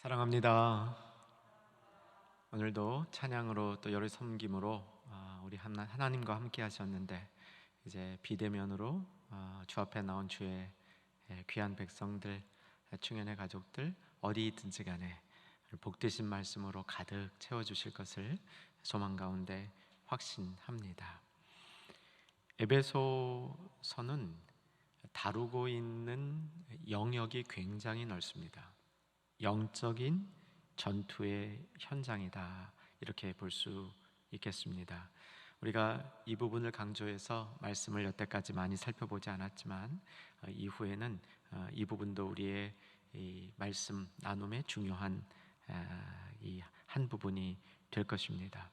사랑합니다. 오늘도 찬양으로 또 열의 섬김으로 우리 하나님과 함께 하셨는데, 이제 비대면으로 주 앞에 나온 주의 귀한 백성들, 충현의 가족들 어디 있든지 간에 복되신 말씀으로 가득 채워주실 것을 소망 가운데 확신합니다. 에베소서는 다루고 있는 영역이 굉장히 넓습니다. 영적인 전투의 현장이다, 이렇게 볼 수 있겠습니다. 우리가 이 부분을 강조해서 말씀을 여태까지 많이 살펴보지 않았지만, 이후에는 이 부분도 우리의 이 말씀 나눔의 중요한 이 한 부분이 될 것입니다.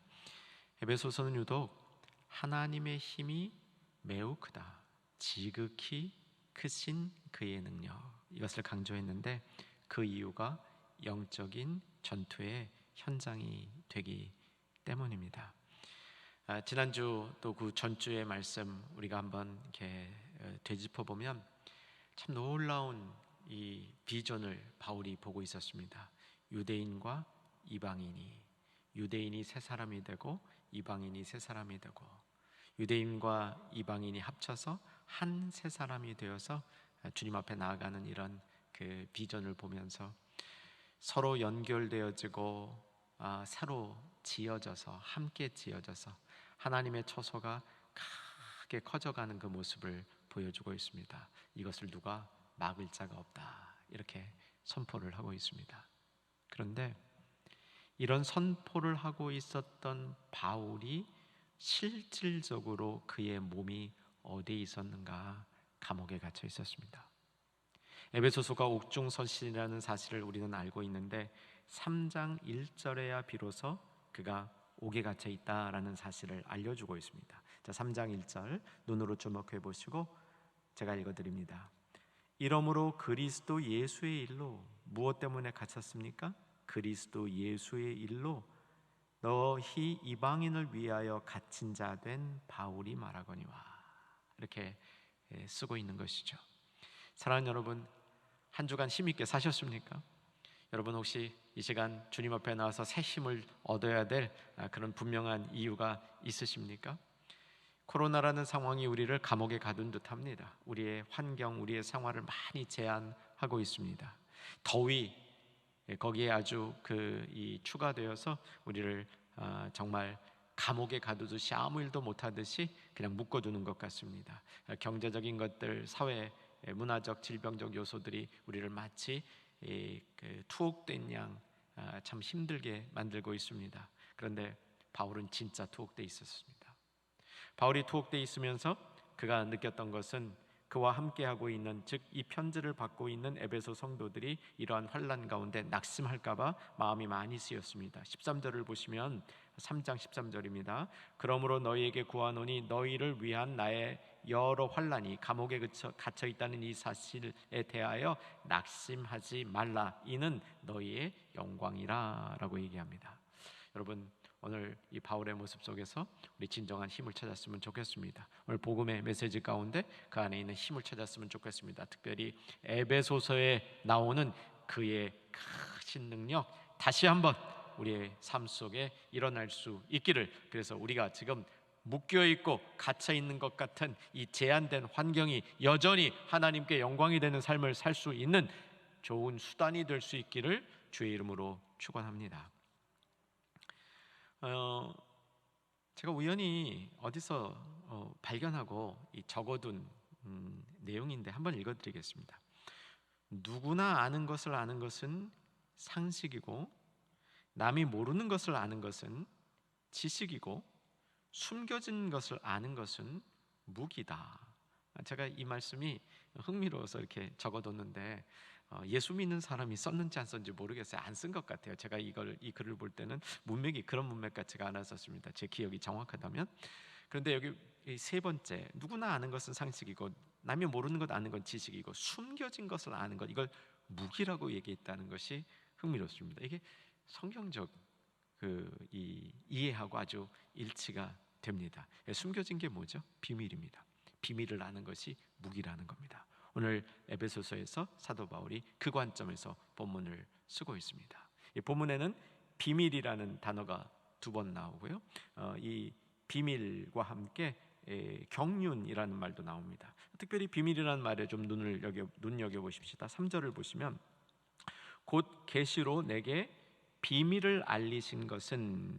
에베소서는 유독 하나님의 힘이 매우 크다, 지극히 크신 그의 능력, 이것을 강조했는데, 그 이유가 영적인 전투의 현장이 되기 때문입니다. 지난주 또 그 전주의 말씀 우리가 한번 이렇게 되짚어 보면 참 놀라운 이 비전을 바울이 보고 있었습니다. 유대인과 이방인이, 유대인이 새 사람이 되고 이방인이 새 사람이 되고, 유대인과 이방인이 합쳐서 한 새 사람이 되어서 주님 앞에 나아가는 이런 그 비전을 보면서 서로 연결되어지고 새로 지어져서, 함께 지어져서 하나님의 처소가 크게 커져가는 그 모습을 보여주고 있습니다. 이것을 누가 막을 자가 없다, 이렇게 선포를 하고 있습니다. 그런데 이런 선포를 하고 있었던 바울이 실질적으로 그의 몸이 어디에 있었는가? 감옥에 갇혀 있었습니다. 에베소서가 옥중서신이라는 사실을 우리는 알고 있는데, 3장 1절에야 비로소 그가 옥에 갇혀 있다라는 사실을 알려주고 있습니다. 자, 3장 1절 눈으로 주목해 보시고 제가 읽어드립니다. 이러므로 그리스도 예수의 일로, 무엇 때문에 갇혔습니까? 그리스도 예수의 일로 너희 이방인을 위하여 갇힌 자 된 바울이 말하거니와, 이렇게 쓰고 있는 것이죠. 사랑하는 여러분, 한 주간 힘있게 사셨습니까? 여러분 혹시 이 시간 주님 앞에 나와서 새 힘을 얻어야 될 그런 분명한 이유가 있으십니까? 코로나라는 상황이 우리를 감옥에 가둔 듯합니다. 우리의 환경, 우리의 생활을 많이 제한하고 있습니다. 더위, 거기에 아주 이 추가되어서 우리를 정말 감옥에 가두듯이 아무 일도 못하듯이 그냥 묶어두는 것 같습니다. 경제적인 것들, 사회, 문화적, 질병적 요소들이 우리를 마치 투옥된 양 참 힘들게 만들고 있습니다. 그런데 바울은 진짜 투옥돼 있었습니다. 바울이 투옥돼 있으면서 그가 느꼈던 것은, 그와 함께하고 있는, 즉 이 편지를 받고 있는 에베소 성도들이 이러한 환난 가운데 낙심할까봐 마음이 많이 쓰였습니다. 13절을 보시면 3장 13절입니다. 그러므로 너희에게 구하노니 너희를 위한 나의 여러 환난이 감옥에 갇혀 있다는 이 사실에 대하여 낙심하지 말라. 이는 너희의 영광이라 라고 얘기합니다. 여러분, 오늘 이 바울의 모습 속에서 우리 진정한 힘을 찾았으면 좋겠습니다. 오늘 복음의 메시지 가운데 그 안에 있는 힘을 찾았으면 좋겠습니다. 특별히 에베소서에 나오는 그의 크신 능력, 다시 한번 우리의 삶 속에 일어날 수 있기를, 그래서 우리가 지금 묶여있고 갇혀있는 것 같은 이 제한된 환경이 여전히 하나님께 영광이 되는 삶을 살 수 있는 좋은 수단이 될 수 있기를 주의 이름으로 축원합니다. 제가 우연히 어디서 발견하고 적어둔 내용인데 한번 읽어드리겠습니다. 누구나 아는 것을 아는 것은 상식이고, 남이 모르는 것을 아는 것은 지식이고, 숨겨진 것을 아는 것은 무기다. 제가 이 말씀이 흥미로워서 이렇게 적어뒀는데, 예수 믿는 사람이 썼는지 안 썼는지 모르겠어요. 안 쓴 것 같아요. 제가 이 글을 볼 때는 문맥이 그런 문맥 같지가 않았었습니다. 제 기억이 정확하다면. 그런데 여기 세 번째, 누구나 아는 것은 상식이고, 남이 모르는 것 아는 건 지식이고, 숨겨진 것을 아는 것, 이걸 무기라고 얘기했다는 것이 흥미롭습니다. 이게 성경적 이해하고 아주 일치가 됩니다. 숨겨진 게 뭐죠? 비밀입니다. 비밀을 아는 것이 무기라는 겁니다. 오늘 에베소서에서 사도 바울이 그 관점에서 본문을 쓰고 있습니다. 이 본문에는 비밀이라는 단어가 2번 나오고요. 이 비밀과 함께 경륜이라는 말도 나옵니다. 특별히 비밀이라는 말에 좀 눈여겨 보십시다. 3절을 보시면 곧 계시로 내게 비밀을 알리신 것은,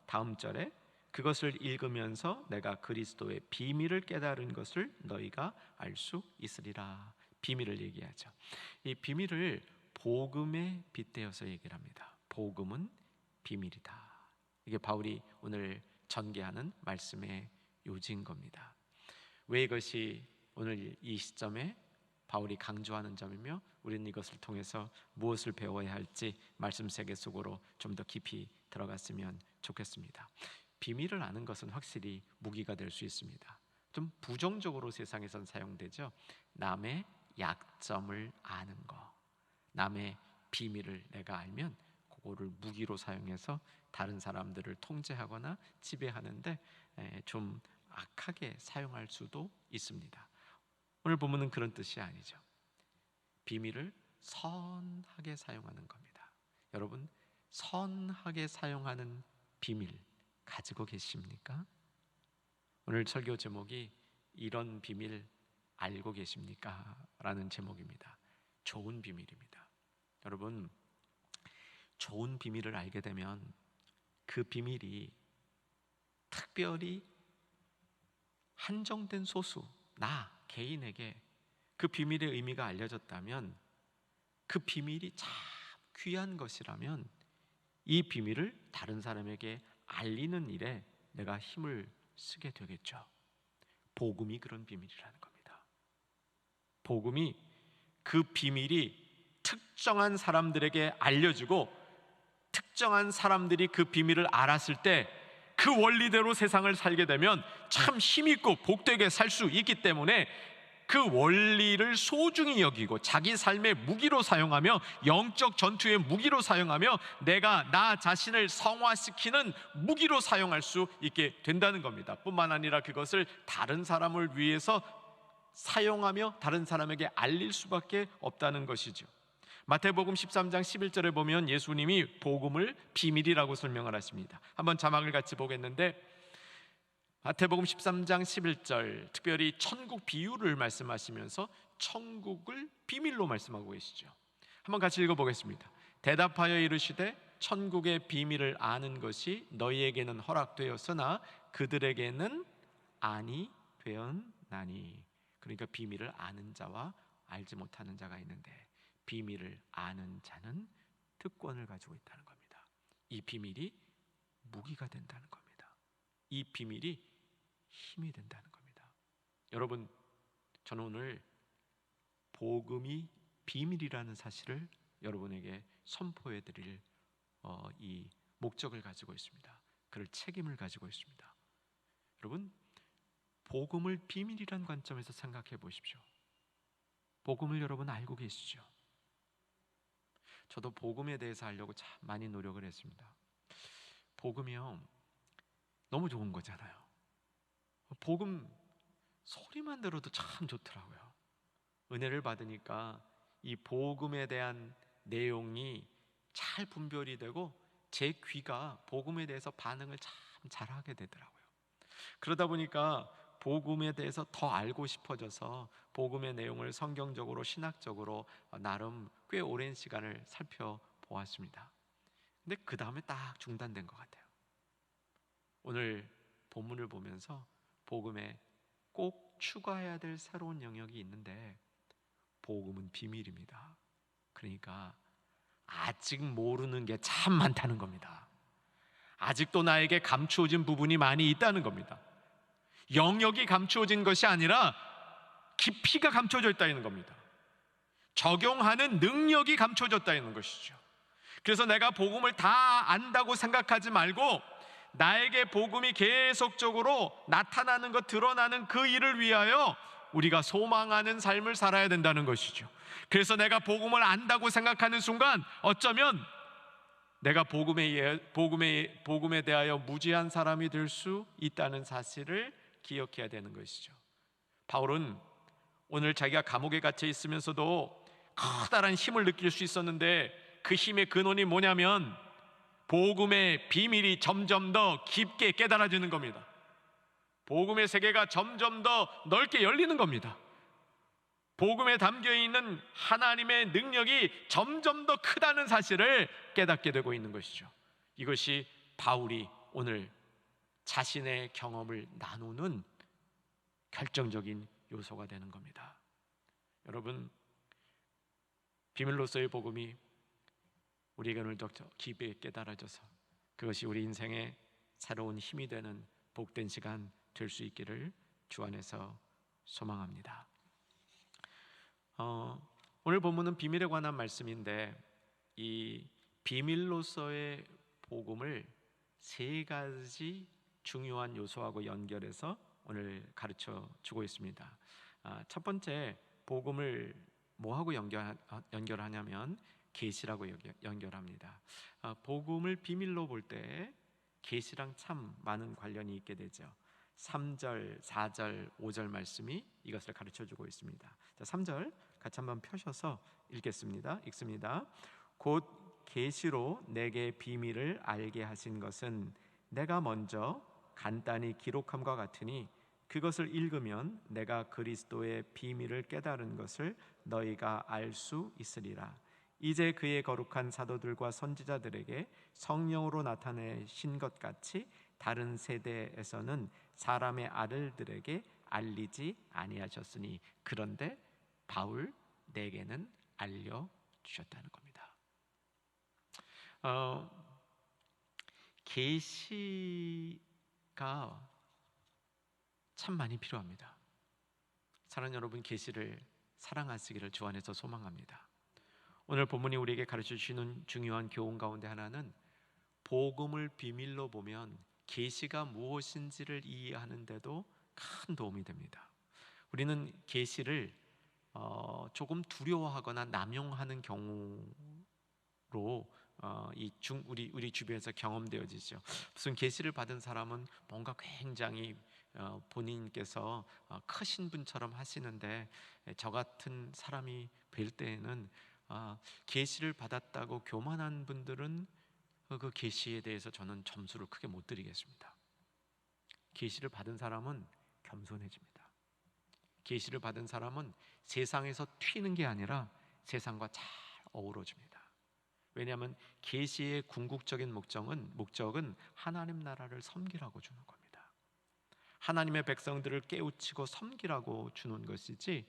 다음 절에 그것을 읽으면서 내가 그리스도의 비밀을 깨달은 것을 너희가 알 수 있으리라. 비밀을 얘기하죠. 이 비밀을 복음에 빗대어서 얘기를 합니다. 복음은 비밀이다. 이게 바울이 오늘 전개하는 말씀의 요지인 겁니다. 왜 이것이 오늘 이 시점에 바울이 강조하는 점이며 우리는 이것을 통해서 무엇을 배워야 할지 말씀 세계 속으로 좀 더 깊이 들어갔으면 좋겠습니다. 비밀을 아는 것은 확실히 무기가 될 수 있습니다. 좀 부정적으로 세상에선 사용되죠. 남의 약점을 아는 거, 남의 비밀을 내가 알면 그거를 무기로 사용해서 다른 사람들을 통제하거나 지배하는데 좀 악하게 사용할 수도 있습니다. 오늘 본문은 그런 뜻이 아니죠. 비밀을 선하게 사용하는 겁니다. 여러분, 선하게 사용하는 비밀 가지고 계십니까? 오늘 설교 제목이 이런 비밀 알고 계십니까? 라는 제목입니다. 좋은 비밀입니다. 여러분, 좋은 비밀을 알게 되면 그 비밀이 특별히 한정된 소수, 나 개인에게 그 비밀의 의미가 알려졌다면, 그 비밀이 참 귀한 것이라면 이 비밀을 다른 사람에게 알리는 일에 내가 힘을 쓰게 되겠죠. 복음이 그런 비밀이라는 겁니다. 복음이 그 비밀이 특정한 사람들에게 알려지고 특정한 사람들이 그 비밀을 알았을 때 그 원리대로 세상을 살게 되면 참 힘있고 복되게 살 수 있기 때문에 그 원리를 소중히 여기고 자기 삶의 무기로 사용하며 영적 전투의 무기로 사용하며 내가 나 자신을 성화시키는 무기로 사용할 수 있게 된다는 겁니다. 뿐만 아니라 그것을 다른 사람을 위해서 사용하며 다른 사람에게 알릴 수밖에 없다는 것이죠. 마태복음 13장 11절에 보면 예수님이 복음을 비밀이라고 설명을 하십니다. 한번 자막을 같이 보겠는데, 마태복음 13장 11절, 특별히 천국 비유를 말씀하시면서 천국을 비밀로 말씀하고 계시죠. 한번 같이 읽어보겠습니다. 대답하여 이르시되 천국의 비밀을 아는 것이 너희에게는 허락되었으나 그들에게는 아니 되었나니. 그러니까 비밀을 아는 자와 알지 못하는 자가 있는데, 비밀을 아는 자는 특권을 가지고 있다는 겁니다. 이 비밀이 무기가 된다는 겁니다. 이 비밀이 힘이 된다는 겁니다. 여러분, 저는 오늘 복음이 비밀이라는 사실을 여러분에게 선포해 드릴 이 목적을 가지고 있습니다. 그럴 책임을 가지고 있습니다. 여러분, 복음을 비밀이라는 관점에서 생각해 보십시오. 복음을 여러분 알고 계시죠? 저도 복음에 대해서 알려고 참 많이 노력을 했습니다. 복음이요, 너무 좋은 거잖아요. 복음 소리만 들어도 참 좋더라고요. 은혜를 받으니까 이 복음에 대한 내용이 잘 분별이 되고 제 귀가 복음에 대해서 반응을 참 잘하게 되더라고요. 그러다 보니까 복음에 대해서 더 알고 싶어져서 복음의 내용을 성경적으로 신학적으로 나름 꽤 오랜 시간을 살펴보았습니다. 근데 그 다음에 딱 중단된 것 같아요. 오늘 본문을 보면서 복음에 꼭 추가해야 될 새로운 영역이 있는데, 복음은 비밀입니다. 그러니까 아직 모르는 게 참 많다는 겁니다. 아직도 나에게 감추어진 부분이 많이 있다는 겁니다. 영역이 감추어진 것이 아니라 깊이가 감춰져 있다는 겁니다. 적용하는 능력이 감춰졌다 있는 것이죠. 그래서 내가 복음을 다 안다고 생각하지 말고 나에게 복음이 계속적으로 나타나는 것, 드러나는 그 일을 위하여 우리가 소망하는 삶을 살아야 된다는 것이죠. 그래서 내가 복음을 안다고 생각하는 순간 어쩌면 내가 복음에 대하여 무지한 사람이 될 수 있다는 사실을 기억해야 되는 것이죠. 바울은 오늘 자기가 감옥에 갇혀 있으면서도 커다란 힘을 느낄 수 있었는데 그 힘의 근원이 뭐냐면 복음의 비밀이 점점 더 깊게 깨달아지는 겁니다. 복음의 세계가 점점 더 넓게 열리는 겁니다. 복음에 담겨있는 하나님의 능력이 점점 더 크다는 사실을 깨닫게 되고 있는 것이죠. 이것이 바울이 오늘 자신의 경험을 나누는 결정적인 요소가 되는 겁니다. 여러분, 비밀로서의 복음이 우리에게 오늘 더 깊이 깨달아져서 그것이 우리 인생의 새로운 힘이 되는 복된 시간 될 수 있기를 주 안에서 소망합니다. 오늘 본문은 비밀에 관한 말씀인데 이 비밀로서의 복음을 세 가지 중요한 요소하고 연결해서 오늘 가르쳐 주고 있습니다. 첫 번째, 복음을 뭐하고 연결하냐면 계시라고 연결합니다. 복음을 비밀로 볼 때 계시랑 참 많은 관련이 있게 되죠. 3절, 4절, 5절 말씀이 이것을 가르쳐 주고 있습니다. 자, 3절 같이 한번 펴셔서 읽겠습니다. 읽습니다. 곧 계시로 내게 비밀을 알게 하신 것은 내가 먼저 간단히 기록함과 같으니 그것을 읽으면 내가 그리스도의 비밀을 깨달은 것을 너희가 알 수 있으리라. 이제 그의 거룩한 사도들과 선지자들에게 성령으로 나타내신 것 같이 다른 세대에서는 사람의 아들들에게 알리지 아니하셨으니 그런데 바울 내게는 알려주셨다는 겁니다. 계시가 참 많이 필요합니다. 사랑하는 여러분, 계시를 사랑하시기를 주 안에서 소망합니다. 오늘 본문이 우리에게 가르쳐 주시는 중요한 교훈 가운데 하나는 복음을 비밀로 보면 계시가 무엇인지를 이해하는 데도 큰 도움이 됩니다. 우리는 계시를 조금 두려워하거나 남용하는 경우로 우리 주변에서 경험되어지죠. 무슨 계시를 받은 사람은 뭔가 굉장히 본인께서 크신 분처럼 하시는데 저 같은 사람이 뵐 때에는 계시를 받았다고 교만한 분들은 그 계시에 대해서 저는 점수를 크게 못 드리겠습니다. 계시를 받은 사람은 겸손해집니다. 계시를 받은 사람은 세상에서 튀는 게 아니라 세상과 잘 어우러집니다. 왜냐하면 계시의 궁극적인 목적은 하나님 나라를 섬기라고 주는 겁니다. 하나님의 백성들을 깨우치고 섬기라고 주는 것이지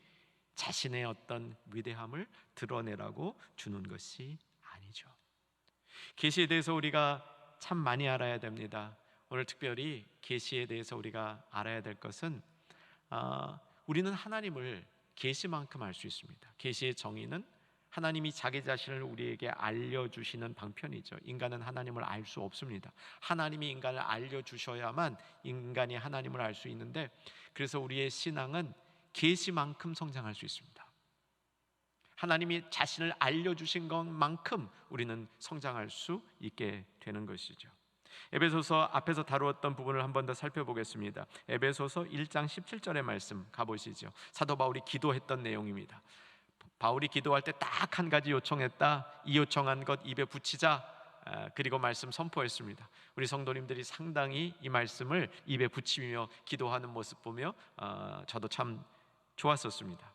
자신의 어떤 위대함을 드러내라고 주는 것이 아니죠. 계시에 대해서 우리가 참 많이 알아야 됩니다. 오늘 특별히 계시에 대해서 우리가 알아야 될 것은 우리는 하나님을 계시만큼 알 수 있습니다. 계시의 정의는 하나님이 자기 자신을 우리에게 알려주시는 방편이죠. 인간은 하나님을 알 수 없습니다. 하나님이 인간을 알려주셔야만 인간이 하나님을 알 수 있는데, 그래서 우리의 신앙은 계시만큼 성장할 수 있습니다. 하나님이 자신을 알려주신 것만큼 우리는 성장할 수 있게 되는 것이죠. 에베소서 앞에서 다루었던 부분을 한 번 더 살펴보겠습니다. 에베소서 1장 17절의 말씀 가보시죠. 사도 바울이 기도했던 내용입니다. 바울이 기도할 때 딱 한 가지 요청했다. 이 요청한 것 입에 붙이자. 그리고 말씀 선포했습니다. 우리 성도님들이 상당히 이 말씀을 입에 붙이며 기도하는 모습 보며 저도 참 좋았었습니다.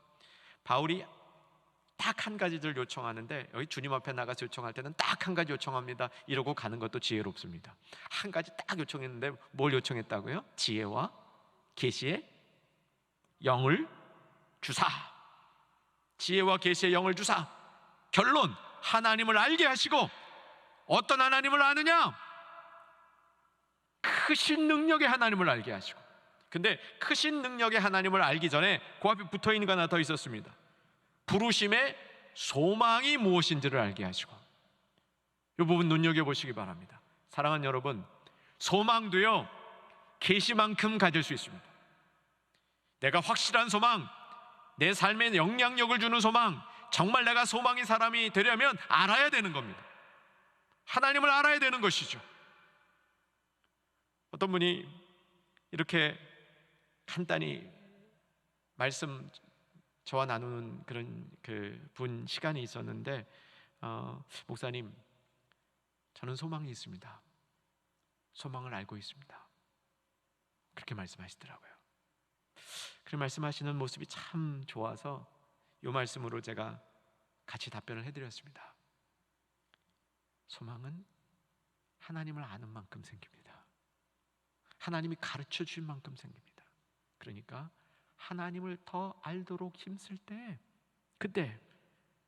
바울이 딱 한 가지를 요청하는데, 여기 주님 앞에 나가서 요청할 때는 딱 한 가지 요청합니다 이러고 가는 것도 지혜롭습니다. 한 가지 딱 요청했는데 뭘 요청했다고요? 지혜와 계시의 영을 주사. 지혜와 계시의 영을 주사. 결론, 하나님을 알게 하시고. 어떤 하나님을 아느냐? 크신 능력의 하나님을 알게 하시고. 근데 크신 능력의 하나님을 알기 전에 그 앞에 붙어있는 거 하나 더 있었습니다. 부르심의 소망이 무엇인지를 알게 하시고. 이 부분 눈여겨보시기 바랍니다. 사랑하는 여러분, 소망도요 계시만큼 가질 수 있습니다. 내가 확실한 소망, 내 삶에 영향력을 주는 소망, 정말 내가 소망의 사람이 되려면 알아야 되는 겁니다. 하나님을 알아야 되는 것이죠. 어떤 분이 이렇게 간단히 말씀 저와 나누는 그런 분 시간이 있었는데 목사님, 저는 소망이 있습니다. 소망을 알고 있습니다. 그렇게 말씀하시더라고요. 그렇게 말씀하시는 모습이 참 좋아서 이 말씀으로 제가 같이 답변을 해드렸습니다. 소망은 하나님을 아는 만큼 생깁니다. 하나님이 가르쳐 주신 만큼 생깁니다. 그러니까 하나님을 더 알도록 힘쓸 때, 그때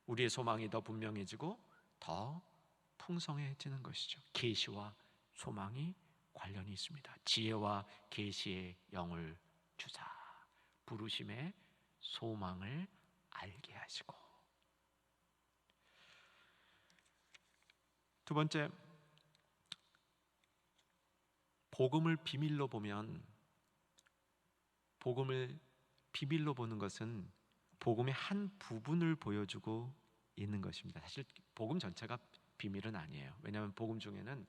우리의 소망이 더 분명해지고 더 풍성해지는 것이죠. 계시와 소망이 관련이 있습니다. 지혜와 계시의 영을 주사, 부르심의 소망을 알게 하시고. 두 번째, 복음을 비밀로 보면, 복음을 비밀로 보는 것은 복음의 한 부분을 보여주고 있는 것입니다. 사실 복음 전체가 비밀은 아니에요. 왜냐하면 복음 중에는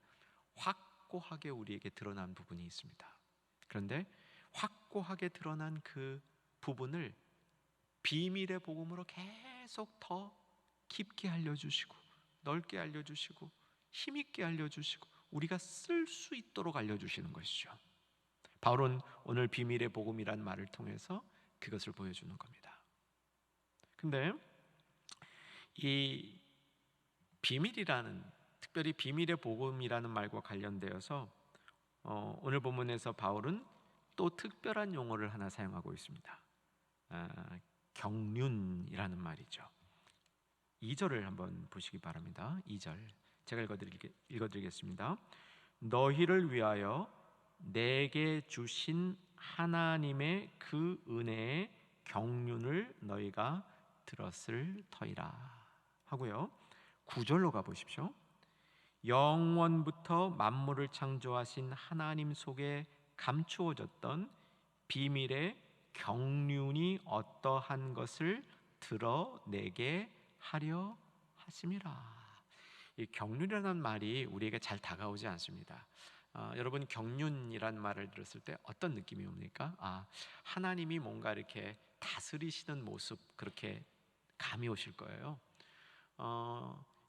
확고하게 우리에게 드러난 부분이 있습니다. 그런데 확고하게 드러난 그 부분을 비밀의 복음으로 계속 더 깊게 알려주시고, 넓게 알려주시고, 힘있게 알려주시고, 우리가 쓸 수 있도록 알려주시는 것이죠. 바울은 오늘 비밀의 복음이란 말을 통해서 그것을 보여주는 겁니다. 근데 이 비밀이라는, 특별히 비밀의 복음이라는 말과 관련되어서 오늘 본문에서 바울은 또 특별한 용어를 하나 사용하고 있습니다. 경륜이라는 말이죠. 2절을 한번 보시기 바랍니다. 2절 제가 읽어드리겠습니다. 너희를 위하여 내게 주신 하나님의 그 은혜의 경륜을 너희가 들었을 터이라 하고요. 9절로 가보십시오. 영원부터 만물을 창조하신 하나님 속에 감추어졌던 비밀의 경륜이 어떠한 것을 드러내게 하려 하심이라. 이 경륜이라는 말이 우리에게 잘 다가오지 않습니다. 여러분, 경륜이란 말을 들었을 때 어떤 느낌이 옵니까? 하나님이 뭔가 이렇게 다스리시는 모습, 그렇게 감이 오실 거예요.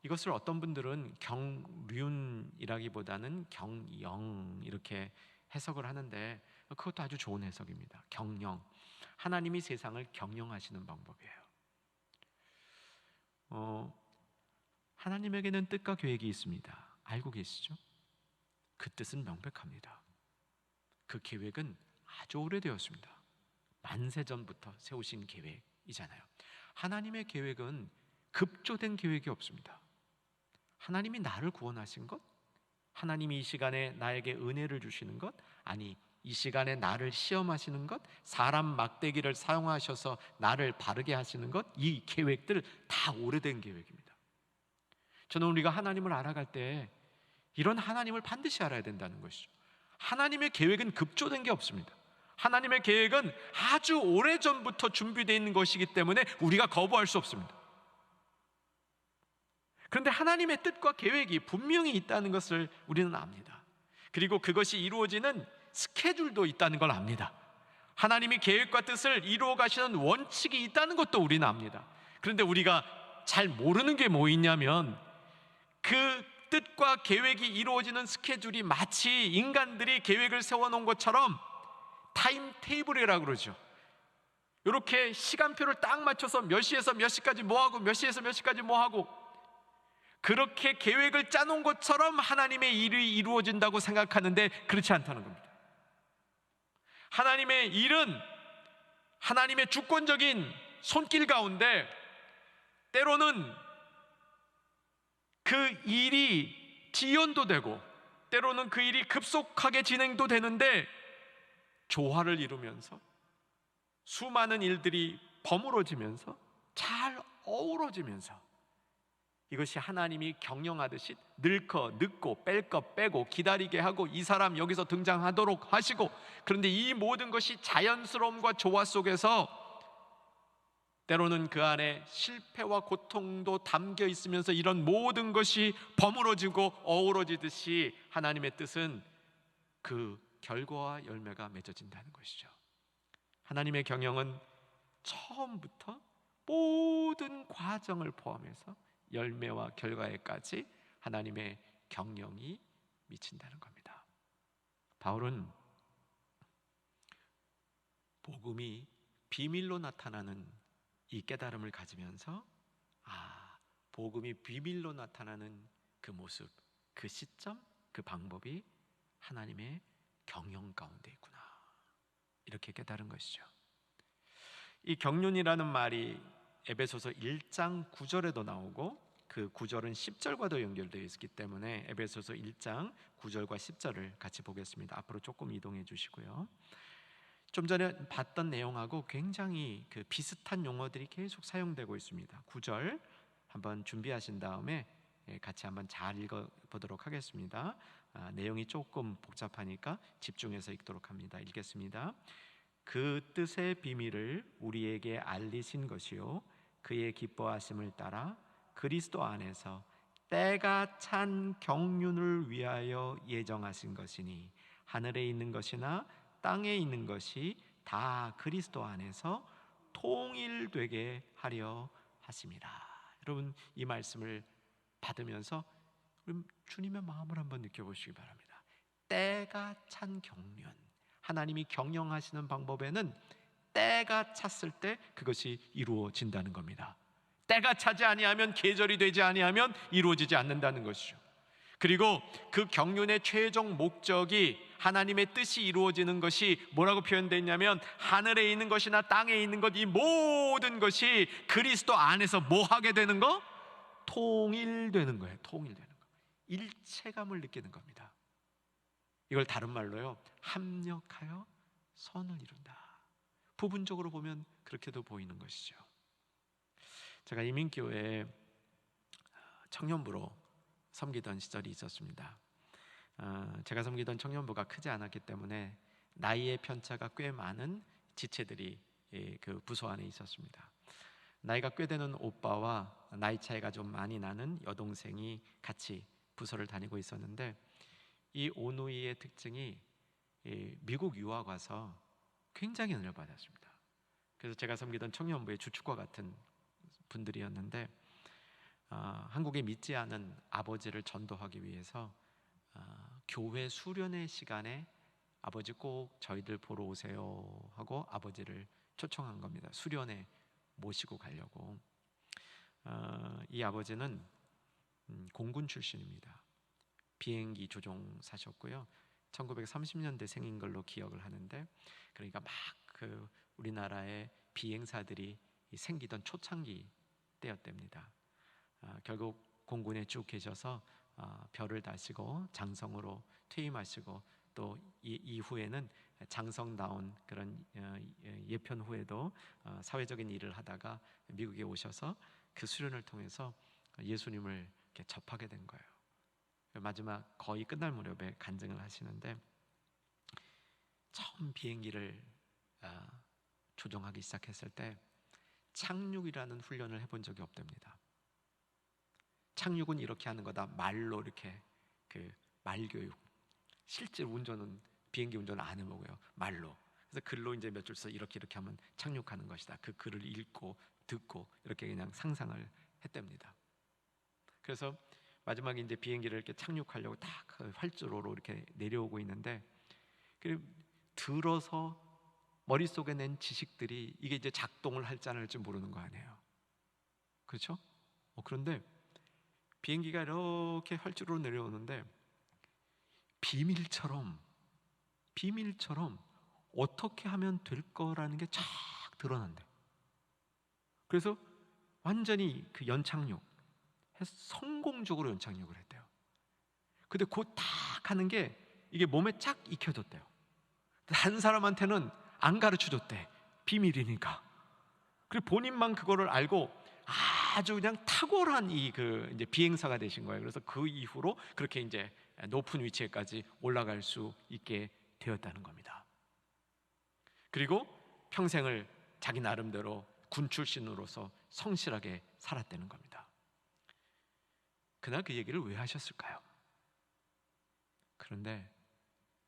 이것을 어떤 분들은 경륜이라기보다는 경영 이렇게 해석을 하는데, 그것도 아주 좋은 해석입니다. 경영, 하나님이 세상을 경영하시는 방법이에요. 하나님에게는 뜻과 계획이 있습니다. 알고 계시죠? 그 뜻은 명백합니다. 그 계획은 아주 오래되었습니다. 만세전부터 세우신 계획이잖아요. 하나님의 계획은 급조된 계획이 없습니다. 하나님이 나를 구원하신 것, 하나님이 이 시간에 나에게 은혜를 주시는 것, 아니 이 시간에 나를 시험하시는 것, 사람 막대기를 사용하셔서 나를 바르게 하시는 것, 이 계획들 다 오래된 계획입니다. 저는 우리가 하나님을 알아갈 때 이런 하나님을 반드시 알아야 된다는 것이죠. 하나님의 계획은 급조된 게 없습니다. 하나님의 계획은 아주 오래전부터 준비되어 있는 것이기 때문에 우리가 거부할 수 없습니다. 그런데 하나님의 뜻과 계획이 분명히 있다는 것을 우리는 압니다. 그리고 그것이 이루어지는 스케줄도 있다는 걸 압니다. 하나님이 계획과 뜻을 이루어 가시는 원칙이 있다는 것도 우리는 압니다. 그런데 우리가 잘 모르는 게 뭐 있냐면, 그 뜻과 계획이 이루어지는 스케줄이 마치 인간들이 계획을 세워놓은 것처럼 타임 테이블이라고 그러죠. 이렇게 시간표를 딱 맞춰서 몇 시에서 몇 시까지 뭐하고 몇 시에서 몇 시까지 뭐하고, 그렇게 계획을 짜놓은 것처럼 하나님의 일이 이루어진다고 생각하는데 그렇지 않다는 겁니다. 하나님의 일은 하나님의 주권적인 손길 가운데 때로는 그 일이 지연도 되고 때로는 그 일이 급속하게 진행도 되는데, 조화를 이루면서 수많은 일들이 버무러지면서 잘 어우러지면서, 이것이 하나님이 경영하듯이 넣고 뺄 것 빼고 기다리게 하고 이 사람 여기서 등장하도록 하시고, 그런데 이 모든 것이 자연스러움과 조화 속에서 때로는 그 안에 실패와 고통도 담겨 있으면서 이런 모든 것이 버무러지고 어우러지듯이 하나님의 뜻은 그 결과와 열매가 맺어진다는 것이죠. 하나님의 경영은 처음부터 모든 과정을 포함해서 열매와 결과에까지 하나님의 경영이 미친다는 겁니다. 바울은 복음이 비밀로 나타나는 이 깨달음을 가지면서 복음이 비밀로 나타나는 그 모습, 그 시점, 그 방법이 하나님의 경영 가운데 있구나, 이렇게 깨달은 것이죠. 이 경륜이라는 말이 에베소서 1장 9절에도 나오고 그 9절은 10절과도 연결되어 있기 때문에 에베소서 1장 9절과 10절을 같이 보겠습니다. 앞으로 조금 이동해 주시고요. 좀 전에 봤던 내용하고 굉장히 그 비슷한 용어들이 계속 사용되고 있습니다. 9절 한번 준비하신 다음에 같이 한번 잘 읽어보도록 하겠습니다. 내용이 조금 복잡하니까 집중해서 읽도록 합니다. 읽겠습니다. 그 뜻의 비밀을 우리에게 알리신 것이요 그의 기뻐하심을 따라 그리스도 안에서 때가 찬 경륜을 위하여 예정하신 것이니 하늘에 있는 것이나 땅에 있는 것이 다 그리스도 안에서 통일되게 하려 하심이라. 여러분, 이 말씀을 받으면서 주님의 마음을 한번 느껴보시기 바랍니다. 때가 찬 경륜, 하나님이 경영하시는 방법에는 때가 찼을 때 그것이 이루어진다는 겁니다. 때가 차지 아니하면, 계절이 되지 아니하면 이루어지지 않는다는 것이죠. 그리고 그 경륜의 최종 목적이, 하나님의 뜻이 이루어지는 것이 뭐라고 표현되어 있냐면 하늘에 있는 것이나 땅에 있는 것, 이 모든 것이 그리스도 안에서 뭐 하게 되는 거? 통일되는 거예요. 통일되는 거. 일체감을 느끼는 겁니다. 이걸 다른 말로요, 합력하여 선을 이룬다. 부분적으로 보면 그렇게도 보이는 것이죠. 제가 이민교회에 청년부로 섬기던 시절이 있었습니다. 제가 섬기던 청년부가 크지 않았기 때문에 나이의 편차가 꽤 많은 지체들이 그 부서 안에 있었습니다. 나이가 꽤 되는 오빠와 나이 차이가 좀 많이 나는 여동생이 같이 부서를 다니고 있었는데, 이 오누이의 특징이 미국 유학 와서 굉장히 은혜를 받았습니다. 그래서 제가 섬기던 청년부의 주축과 같은 분들이었는데, 한국에 믿지 않은 아버지를 전도하기 위해서 교회 수련회 시간에 아버지 꼭 저희들 보러 오세요 하고 아버지를 초청한 겁니다. 수련회 모시고 가려고. 이 아버지는 공군 출신입니다. 비행기 조종사셨고요. 1930년대 생인 걸로 기억을 하는데, 그러니까 막 그 우리나라의 비행사들이 생기던 초창기 때였답니다. 결국 공군에 쭉 계셔서 별을 다시고 장성으로 퇴임하시고, 또 이후에는 장성다운 그런 예편 후에도 사회적인 일을 하다가 미국에 오셔서 그 수련을 통해서 예수님을 이렇게 접하게 된 거예요. 마지막 거의 끝날 무렵에 간증을 하시는데, 처음 비행기를 조종하기 시작했을 때 착륙이라는 훈련을 해본 적이 없답니다. 착륙은 이렇게 하는 거다, 말로 이렇게 그 말교육, 실제 운전은 비행기 운전은 안 해보고요, 말로. 그래서 글로 이제 몇 줄 써 이렇게 하면 착륙하는 것이다. 그 글을 읽고 듣고 이렇게 그냥 상상을 했답니다. 그래서 마지막에 이제 비행기를 이렇게 착륙하려고 딱 그 활주로로 이렇게 내려오고 있는데, 들어서 머릿속에 낸 지식들이 이게 이제 작동을 할지 안 할지 모르는 거 아니에요. 그렇죠? 그런데 비행기가 이렇게 활주로로 내려오는데 비밀처럼 어떻게 하면 될 거라는 게 쫙 드러난대. 그래서 완전히 그 연착륙 해서 성공적으로 연착륙을 했대요. 근데 그 딱 하는 게 이게 몸에 쫙 익혀졌대요. 다른 사람한테는 안 가르쳐 줬대. 비밀이니까. 그리고 본인만 그거를 알고 아주 그냥 탁월한 이제 비행사가 되신 거예요. 그래서 그 이후로 그렇게 이제 높은 위치에까지 올라갈 수 있게 되었다는 겁니다. 그리고 평생을 자기 나름대로 군 출신으로서 성실하게 살았다는 겁니다. 그날 그 얘기를 왜 하셨을까요? 그런데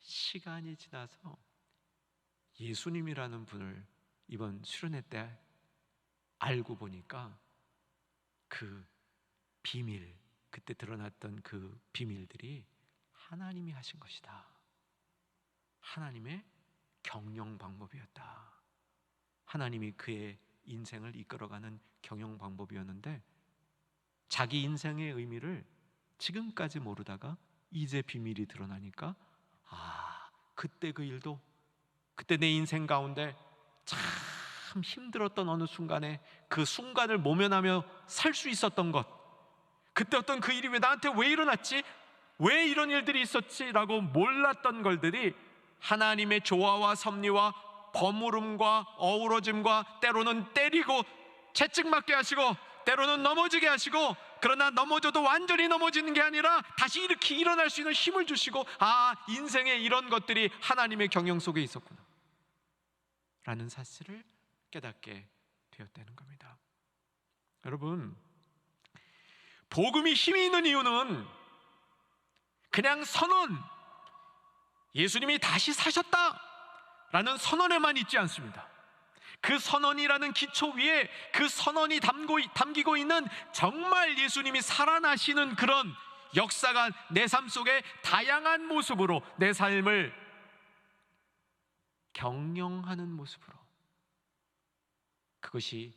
시간이 지나서 예수님이라는 분을 이번 수련회 때 알고 보니까 그 비밀, 그때 드러났던 그 비밀들이 하나님이 하신 것이다. 하나님의 경영 방법이었다. 하나님이 그의 인생을 이끌어가는 경영 방법이었는데, 자기 인생의 의미를 지금까지 모르다가 이제 비밀이 드러나니까, 그때 그 일도, 그때 내 인생 가운데 참 힘들었던 어느 순간에 그 순간을 모면하며 살 수 있었던 것, 그때 어떤 그 일이 나한테 왜 일어났지? 왜 이런 일들이 있었지? 라고 몰랐던 것들이 하나님의 조화와 섭리와 버무름과 어우러짐과, 때로는 때리고 채찍맞게 하시고, 때로는 넘어지게 하시고, 그러나 넘어져도 완전히 넘어지는 게 아니라 다시 이렇게 일어날 수 있는 힘을 주시고, 인생에 이런 것들이 하나님의 경영 속에 있었구나 라는 사실을 깨닫게 되었다는 겁니다. 여러분, 복음이 힘이 있는 이유는 그냥 선언, 예수님이 다시 사셨다 라는 선언에만 있지 않습니다. 그 선언이라는 기초 위에 그 선언이 담기고 있는 정말 예수님이 살아나시는 그런 역사가 내 삶 속에 다양한 모습으로 내 삶을 경영하는 모습으로, 그것이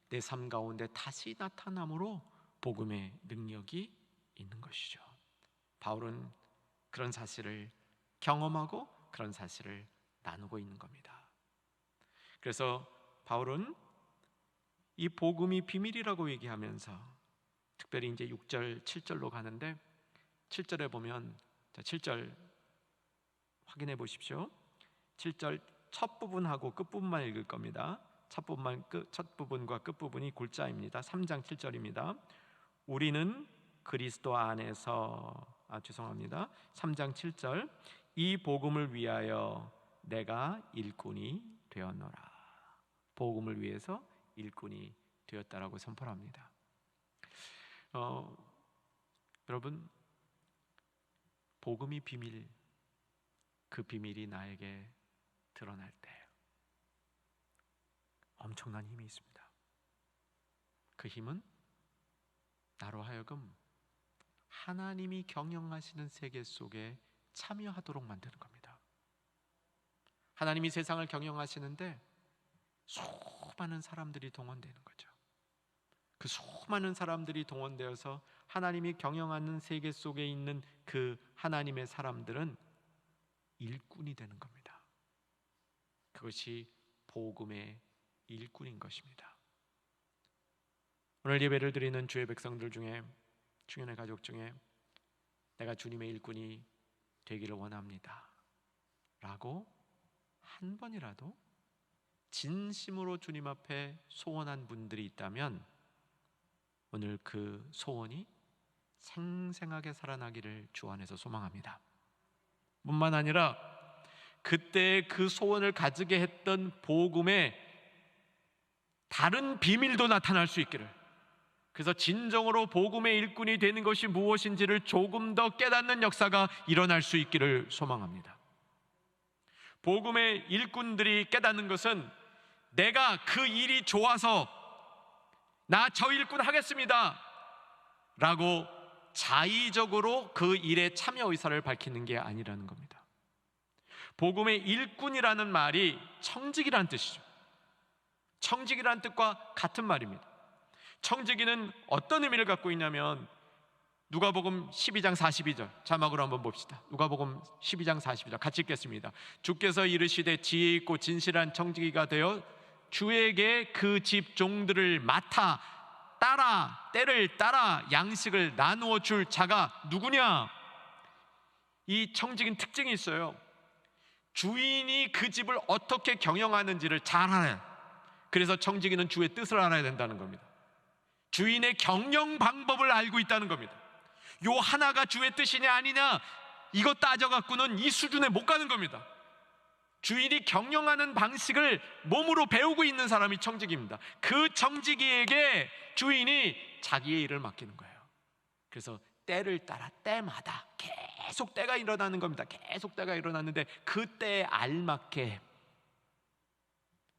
내 삶 가운데 다시 나타남으로 복음의 능력이 있는 것이죠. 바울은 그런 사실을 경험하고 그런 사실을 나누고 있는 겁니다. 그래서 바울은 이 복음이 비밀이라고 얘기하면서, 특별히 이제 6절, 7절로 가는데, 7절에 보면, 7절 확인해 보십시오. 7절 첫 부분하고 끝 부분만 읽을 겁니다. 첫 부분과 끝 부분이 골자입니다. 3장 7절입니다. 우리는 그리스도 안에서, 3장 7절, 이 복음을 위하여 내가 일꾼이 되었노라. 복음을 위해서 일꾼이 되었다라고 선포합니다. 여러분, 복음이 비밀, 그 비밀이 나에게 드러날 때 엄청난 힘이 있습니다. 그 힘은 나로 하여금 하나님이 경영하시는 세계 속에 참여하도록 만드는 겁니다. 하나님이 세상을 경영하시는데 수많은 사람들이 동원되는 거죠. 그 수많은 사람들이 동원되어서 하나님이 경영하는 세계 속에 있는 그 하나님의 사람들은 일꾼이 되는 겁니다. 그것이 복음의 일꾼인 것입니다. 오늘 예배를 드리는 주의 백성들 중에, 충현의 가족 중에, 내가 주님의 일꾼이 되기를 원합니다 라고 한 번이라도 진심으로 주님 앞에 소원한 분들이 있다면, 오늘 그 소원이 생생하게 살아나기를 주 안에서 소망합니다. 뿐만 아니라 그때 그 소원을 가지게 했던 복음의 다른 비밀도 나타날 수 있기를, 그래서 진정으로 복음의 일꾼이 되는 것이 무엇인지를 조금 더 깨닫는 역사가 일어날 수 있기를 소망합니다. 복음의 일꾼들이 깨닫는 것은, 내가 그 일이 좋아서 나 저 일꾼 하겠습니다 라고 자의적으로 그 일에 참여 의사를 밝히는 게 아니라는 겁니다. 복음의 일꾼이라는 말이 청지기라는 뜻이죠. 청지기라는 뜻과 같은 말입니다. 청지기는 어떤 의미를 갖고 있냐면, 누가복음 12장 42절 자막으로 한번 봅시다. 누가복음 12장 42절 같이 읽겠습니다. 주께서 이르시되 지혜 있고 진실한 청지기가 되어 주에게 그 집 종들을 맡아 때를 따라 양식을 나누어 줄 자가 누구냐? 이 청지기는 특징이 있어요. 주인이 그 집을 어떻게 경영하는지를 잘 알아요. 그래서 청지기는 주의 뜻을 알아야 된다는 겁니다. 주인의 경영 방법을 알고 있다는 겁니다. 요 하나가 주의 뜻이냐 아니냐 이거 따져갖고는 이 수준에 못 가는 겁니다. 주인이 경영하는 방식을 몸으로 배우고 있는 사람이 청지기입니다. 그 청지기에게 주인이 자기의 일을 맡기는 거예요. 그래서 때를 따라 때마다 계속 때가 일어나는 겁니다. 계속 때가 일어났는데 그 때에 알맞게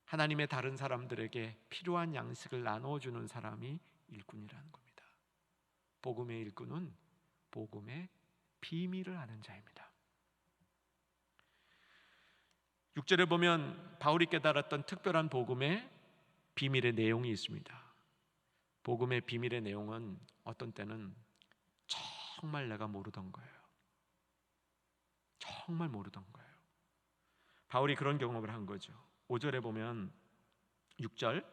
하나님의 다른 사람들에게 필요한 양식을 나눠주는 사람이 일꾼이라는 겁니다. 복음의 일꾼은 복음의 비밀을 아는 자입니다. 6절에 보면 바울이 깨달았던 특별한 복음의 비밀의 내용이 있습니다. 복음의 비밀의 내용은 어떤 때는 정말 내가 모르던 거예요. 정말 모르던 거예요. 바울이 그런 경험을 한 거죠. 5절에 보면 6절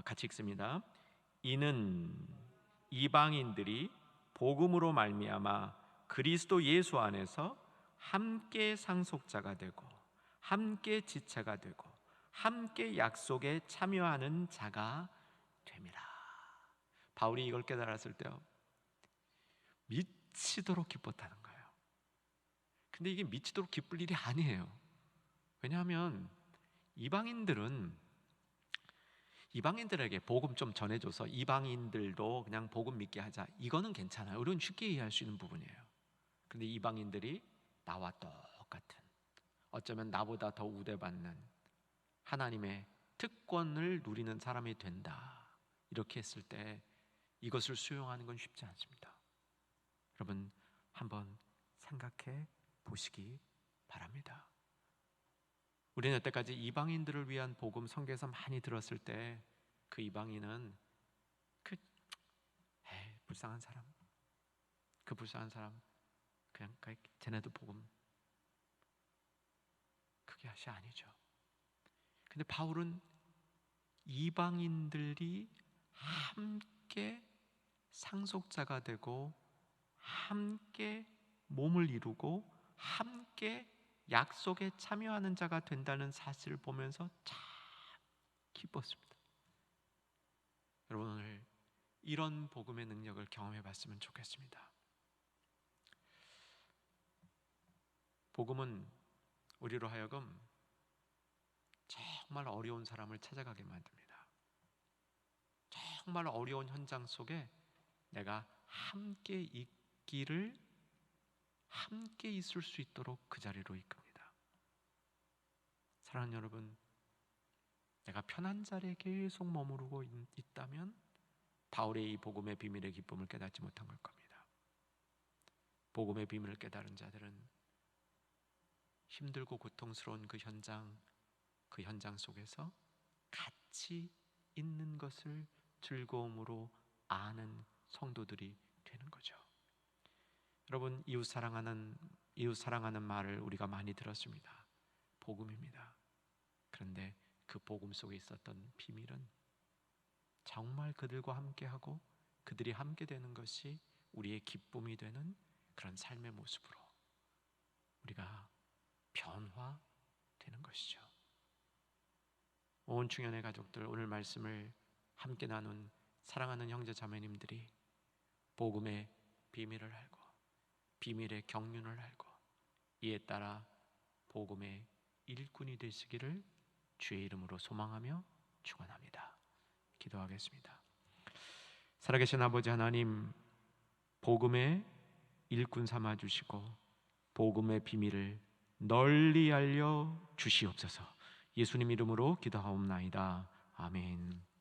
같이 읽습니다. 이는 이방인들이 복음으로 말미암아 그리스도 예수 안에서 함께 상속자가 되고 함께 지체가 되고 함께 약속에 참여하는 자가 됨이라. 바울이 이걸 깨달았을 때요, 미치도록 기뻤다는 거예요. 근데 이게 미치도록 기쁠 일이 아니에요. 왜냐하면 이방인들에게 복음 좀 전해줘서 이방인들도 그냥 복음 믿게 하자, 이거는 괜찮아요. 우리는 쉽게 이해할 수 있는 부분이에요. 근데 이방인들이 나와 똑같은, 어쩌면 나보다 더 우대받는 하나님의 특권을 누리는 사람이 된다, 이렇게 했을 때 이것을 수용하는 건 쉽지 않습니다. 여러분 한번 생각해 보시기 바랍니다. 우리는 여태까지 이방인들을 위한 복음 성경에서 많이 들었을 때 그 이방인은 불쌍한 사람, 그 불쌍한 사람 그냥 쟤네도 복음 그게 것이 아니죠. 근데 바울은 이방인들이 함께 상속자가 되고 함께 몸을 이루고 함께 약속에 참여하는 자가 된다는 사실을 보면서 참 기뻤습니다. 여러분 오늘 이런 복음의 능력을 경험해 봤으면 좋겠습니다. 복음은 우리로 하여금 정말 어려운 사람을 찾아가게 만듭니다. 정말 어려운 현장 속에 내가 함께 있기를, 함께 있을 수 있도록 그 자리로 이끕니다. 사랑하는 여러분, 내가 편한 자리에 계속 머무르고 있다면 바울의 이 복음의 비밀의 기쁨을 깨닫지 못한 걸 겁니다. 복음의 비밀을 깨달은 자들은 힘들고 고통스러운 그 현장 속에서 같이 있는 것을 즐거움으로 아는 성도들이 되는 거죠. 여러분, 이웃 사랑하는 말을 우리가 많이 들었습니다. 복음입니다. 그런데 그 복음 속에 있었던 비밀은 정말 그들과 함께하고 그들이 함께 되는 것이 우리의 기쁨이 되는 그런 삶의 모습으로 우리가 변화되는 것이죠. 온 충현의 가족들, 오늘 말씀을 함께 나눈 사랑하는 형제 자매님들이 복음의 비밀을 알고 비밀의 경륜을 알고 이에 따라 복음의 일꾼이 되시기를 주의 이름으로 소망하며 축원합니다. 기도하겠습니다. 살아계신 아버지 하나님, 복음의 일꾼 삼아 주시고 복음의 비밀을 널리 알려 주시옵소서. 예수님 이름으로 기도하옵나이다. 아멘.